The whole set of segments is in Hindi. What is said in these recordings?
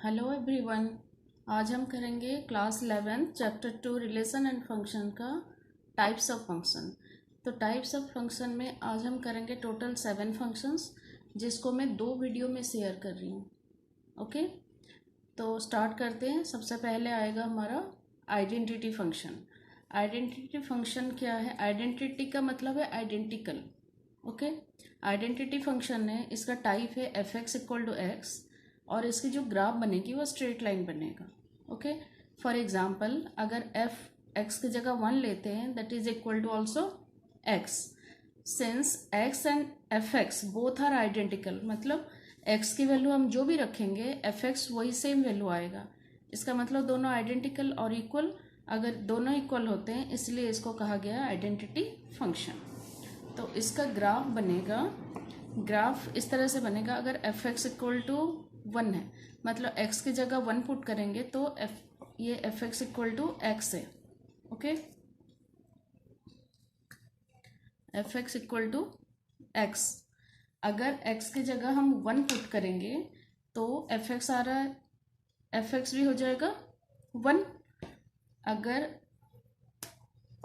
Hello everyone. आज हम करेंगे class 11 chapter 2 relation and function का टाइप्स ऑफ फंक्शन। तो टाइप्स ऑफ फंक्शन में आज हम करेंगे टोटल 7 फंक्शंस, जिसको मैं 2 वीडियो में शेयर कर रही हूँ। ओके, तो स्टार्ट करते हैं। सबसे पहले आएगा हमारा आइडेंटिटी फंक्शन। आइडेंटिटी फंक्शन क्या है? आइडेंटिटी का मतलब है आइडेंटिकल। ओके, आइडेंटिटी फंक्शन है, इसका टाइप है F X equal to X, और इसकी जो ग्राफ बनेगी वो स्ट्रेट लाइन बनेगा। ओके, फॉर एग्जाम्पल अगर एफ एक्स की जगह 1 लेते हैं, that is equal to also X. Since X and F X both are identical, मतलब एक्स की वैल्यू हम जो भी रखेंगे एफ एक्स वही सेम वैल्यू आएगा। इसका मतलब दोनों आइडेंटिकल और इक्वल। अगर दोनों इक्वल होते हैं इसलिए इसको कहा गया आइडेंटिटी फंक्शन। तो इसका ग्राफ बनेगा, ग्राफ इस तरह से बनेगा। अगर एफ एक्स इक्वल टू 1 है, मतलब एक्स की जगह 1 पुट करेंगे तो ये F X equal to X है। Okay, F X equal to X. अगर एक्स की जगह हम 1 पुट करेंगे तो एफ एक्स आ रहा है, एफ एक्स भी हो जाएगा 1। अगर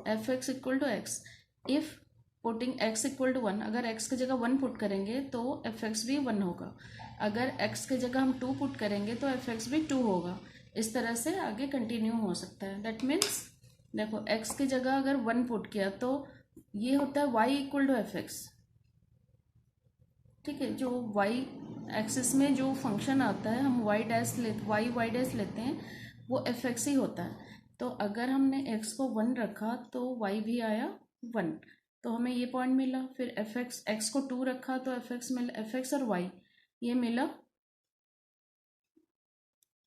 F X equal to X, if putting X equal to 1, अगर एक्स की जगह 1 पुट करेंगे तो एफ एक्स भी 1 होगा। अगर एक्स की जगह हम 2 पुट करेंगे तो एफ एक्स भी 2 होगा। इस तरह से आगे कंटिन्यू हो सकता है। दैट मीन्स देखो, एक्स की जगह अगर 1 पुट किया तो ये होता है Y equal to F X. ठीक है, जो वाई एक्सिस में जो फंक्शन आता है हम वाई डैश लेते हैं, वो एफ एक्स ही होता है। तो अगर हमने एक्स को 1 रखा तो वाई भी आया 1, तो हमें ये पॉइंट मिला। फिर एफ एक्स को 2 रखा तो एफ एक्स मिला, एफ एक्स और वाई ये मिला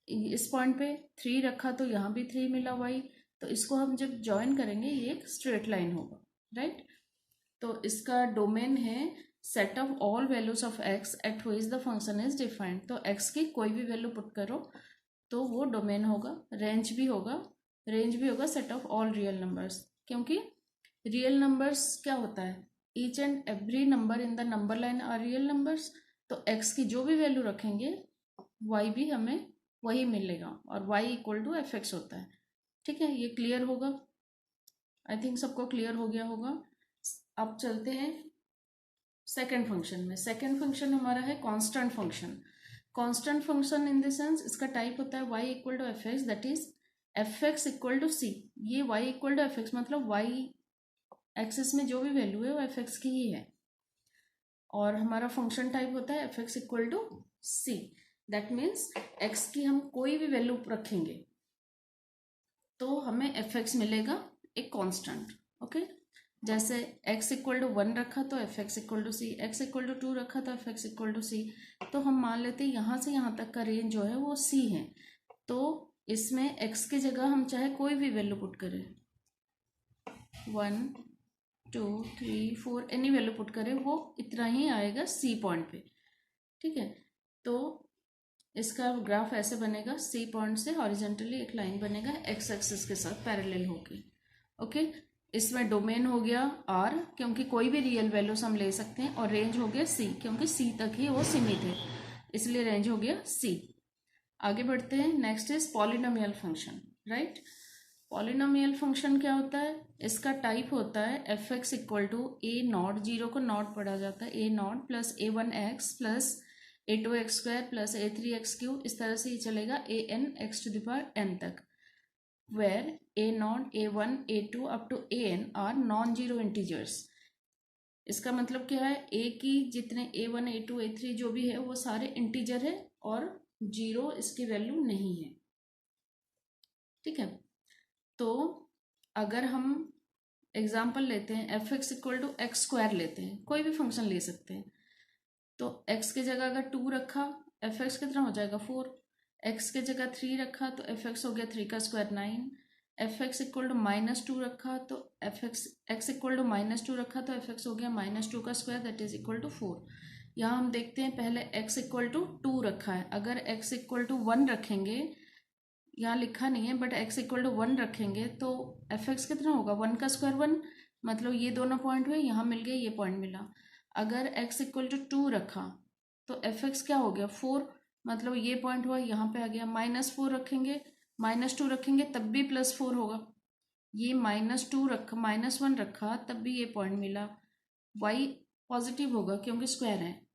इस पॉइंट पे। 3 रखा तो यहाँ भी 3 मिला वाई। तो इसको हम जब ज्वाइन करेंगे ये एक स्ट्रेट लाइन होगा, राइट। तो इसका डोमेन है set of all values of x at which the function is defined. तो एक्स की कोई भी वैल्यू पुट करो तो वो डोमेन होगा। रेंज भी होगा set of all real numbers, क्योंकि रियल नंबर्स क्या होता है, each and every number in the number line are real numbers. तो एक्स की जो भी वैल्यू रखेंगे वाई भी हमें वही मिलेगा, और Y equal to F X होता है। ठीक है, ये क्लियर होगा। आई थिंक सबको क्लियर हो गया होगा। अब चलते हैं सेकेंड फंक्शन में। सेकेंड फंक्शन हमारा है constant function. Constant function in the sense इसका टाइप होता है Y equal to F X, that is F X equal to C. ये Y equal to F X मतलब वाई एक्सिस में जो भी वैल्यू है वो एफ एक्स की ही है, और हमारा फंक्शन टाइप होता है F X equal to C. That means X की हम कोई भी वैल्यू रखेंगे तो हमें एफ एक्स मिलेगा एक कांस्टेंट। ओके, जैसे x इक्वल टू 1 रखा तो F X equal to C, X equal to 2 रखा तो F X equal to C. तो हम मान लेते हैं यहाँ से यहाँ तक का रेंज जो है वो c है। तो इसमें x की जगह हम चाहे कोई भी वैल्यू पुट करें, 1 2 3 4 एनी वैल्यू पुट करें, वो इतना ही आएगा c पॉइंट पे। ठीक है, तो इसका ग्राफ ऐसे बनेगा, सी पॉइंट से हॉरिजेंटली एक लाइन बनेगा एक्स एक्सिस के साथ पैरेलल होके। ओके, इसमें डोमेन हो गया आर, क्योंकि कोई भी रियल वैल्यूज हम ले सकते हैं, और रेंज हो गया सी, क्योंकि सी तक ही वो सीमित है, इसलिए रेंज हो गया सी। आगे बढ़ते हैं। Next is polynomial function, right. Polynomial function क्या होता है? इसका टाइप होता है F X equal to A nought, zero को नॉट पढ़ा जाता है, A nought plus A 1 X plus A 2 X square plus A 3 X cube. इस तरह से ये चलेगा A N X to the power N तक, where a0, a1, a2 up to an are non-zero integers। इसका मतलब क्या है, a की जितने a1, a2, a3 जो भी है वो सारे इंटीजर है और जीरो इसकी वैल्यू नहीं है। ठीक है, तो अगर हम एग्जाम्पल लेते हैं F X equal to X square लेते हैं, कोई भी फंक्शन ले सकते हैं। तो x की जगह अगर 2 रखा, एफ एक्स कितना हो जाएगा 4। x की जगह 3 रखा तो एफ एक्स हो गया 3 का square 9। F X equal to -2 रखा तो एक्स इक्वल टू -2 रखा तो एफ एक्स हो गया -2 का square, that is equal to 4। यहाँ हम देखते हैं पहले x इक्वल टू 2 रखा है, अगर x इक्वल टू 1 रखेंगे, यहाँ लिखा नहीं है बट x इक्वल टू 1 रखेंगे तो एफ एक्स कितना होगा 1 का स्क्वायर 1, मतलब ये दोनों पॉइंट हुए, यहाँ मिल गया, ये पॉइंट मिला। अगर x इक्वल टू 2 रखा तो एफ एक्स क्या हो गया 4, मतलब ये पॉइंट हुआ, यहाँ पे आ गया। -4 रखेंगे, -2 रखेंगे तब भी +4 होगा। ये -2 रखा, -1 रखा तब भी ये पॉइंट मिला। y पॉजिटिव होगा क्योंकि स्क्वायर है।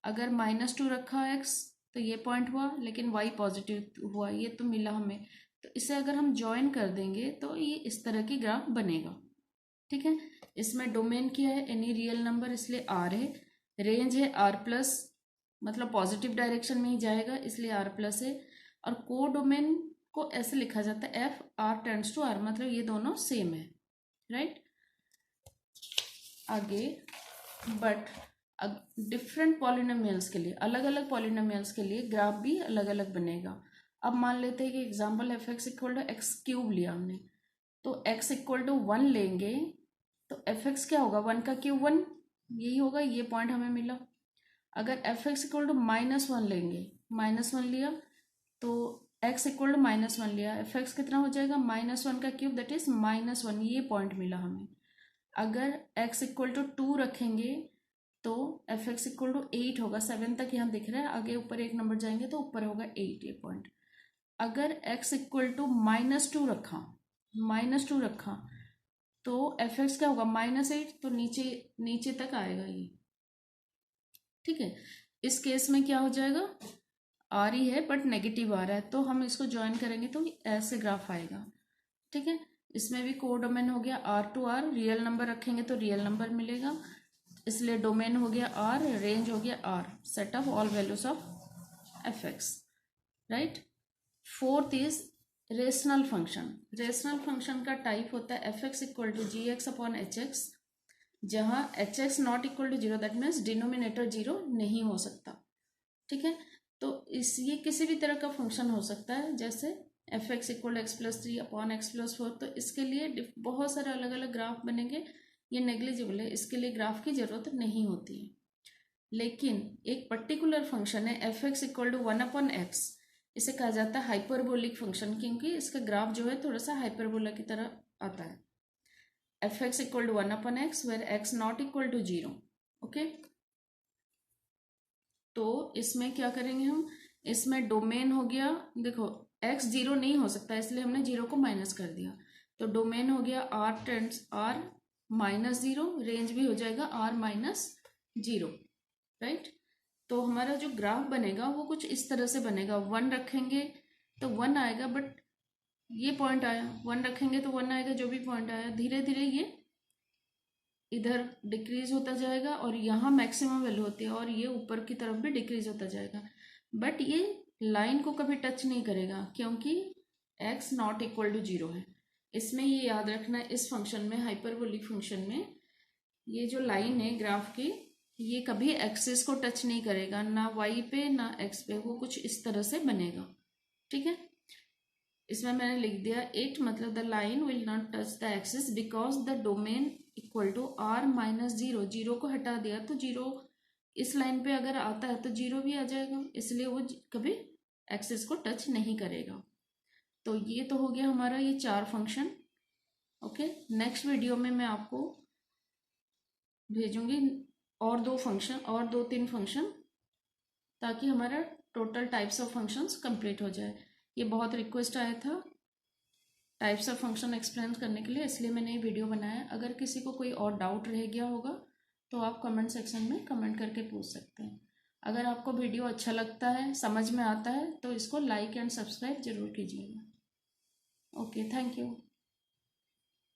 अगर -2 रखा x तो ये पॉइंट हुआ, लेकिन y पॉजिटिव हुआ, ये तो मिला हमें। तो इसे अगर हम ज्वाइन कर देंगे तो ये इस तरह की ग्राफ बनेगा। ठीक है, इसमें डोमेन क्या है, एनी रियल नंबर, इसलिए r है। रेंज है r+, मतलब पॉजिटिव डायरेक्शन में ही जाएगा इसलिए r+ है। और को डोमेन को ऐसे लिखा जाता है f r tends to r, मतलब ये दोनों सेम है, राइट। आगे, बट डिफरेंट पॉलिनोमियल्स के लिए, अलग अलग पॉलिनोमियल्स के लिए ग्राफ भी अलग अलग बनेगा। अब मान लेते हैं कि एग्जाम्पल f(x)=x³ लिया हमने, तो x=1 लेंगे तो fx क्या होगा, 1 का क्यूब 1, यही होगा, ये पॉइंट हमें मिला। अगर fx=-1 लेंगे, -1 लिया तो x=-1 लिया, fx कितना हो जाएगा, -1 का क्यूब दैट इज -1, ये पॉइंट मिला हमें। अगर x=2 रखेंगे तो fx=8 होगा, 7 तक यहाँ दिख रहा है, आगे ऊपर एक नंबर जाएंगे तो ऊपर होगा 8, ये पॉइंट। अगर x=-2 रखा, -2 रखा तो fx क्या होगा, -8, तो नीचे नीचे तक आएगा ये। ठीक है, इस केस में क्या हो जाएगा, आ रही है बट नेगेटिव आ रहा है, तो हम इसको ज्वाइन करेंगे तो ऐसे ग्राफ आएगा। ठीक है, इसमें भी को डोमेन हो गया r2r, रियल नंबर रखेंगे तो रियल नंबर मिलेगा, इसलिए डोमेन हो गया r, रेंज हो गया r, set of all values of fx, right. Fourth is rational function. Rational function का टाइप होता है fx=gx/hx, जहाँ hx ≠0, दैट मीन्स डिनोमिनेटर 0 नहीं हो सकता। ठीक है, तो ये किसी भी तरह का फंक्शन हो सकता है, जैसे fx=x+3/x+4, तो इसके लिए बहुत सारे अलग अलग ग्राफ बनेंगे, ये नेग्लिजिबल है, इसके लिए ग्राफ की जरूरत नहीं होती है। लेकिन एक पर्टिकुलर फंक्शन है fx=1/x, इसे कहा जाता है हाइपरबोलिक फंक्शन, क्योंकि इसका ग्राफ जो है थोड़ा सा हाइपरबोला की तरह आता है। fx=1/x where x≠0, okay. तो इसमें क्या करेंगे हम, इसमें डोमेन हो गया, देखो x 0 नहीं हो सकता इसलिए हमने 0 को माइनस कर दिया, तो डोमेन हो गया r -0, रेंज भी हो जाएगा r-0, राइट। तो हमारा जो ग्राफ बनेगा वो कुछ इस तरह से बनेगा, 1 रखेंगे तो 1 आएगा, बट ये पॉइंट आया, 1 रखेंगे तो 1 आएगा, जो भी पॉइंट आया धीरे धीरे ये इधर डिक्रीज होता जाएगा, और यहाँ मैक्सिमम वैल्यू होती है, और ये ऊपर की तरफ भी डिक्रीज होता जाएगा, बट ये लाइन को कभी टच नहीं करेगा क्योंकि x=0 है। इसमें ये याद रखना है, इस फंक्शन में, हाइपरबोलिक फंक्शन में, ये जो लाइन है ग्राफ की, ये कभी एक्सिस को टच नहीं करेगा, ना y पे ना x पे, वो कुछ इस तरह से बनेगा। ठीक है, इसमें मैंने लिख दिया इट, मतलब the line will not touch the axis because the domain =r-0, 0 को हटा दिया तो 0 इस लाइन पे अगर आता है तो 0 भी आ जाएगा, इसलिए वो कभी एक्सिस को टच नहीं करेगा। तो ये तो हो गया हमारा ये 4 फंक्शन। ओके, नेक्स्ट वीडियो में मैं आपको भेजूंगी और 2-3 फंक्शन, ताकि हमारा total types of functions complete हो जाए। ये बहुत रिक्वेस्ट आया था टाइप्स ऑफ फंक्शन एक्सप्लेन करने के लिए, इसलिए मैंने ये वीडियो बनाया। अगर किसी को कोई और डाउट रह गया होगा तो आप कमेंट सेक्शन में कमेंट करके पूछ सकते हैं। अगर आपको वीडियो अच्छा लगता है, समझ में आता है, तो इसको लाइक एंड सब्सक्राइब जरूर कीजिएगा। Okay, thank you.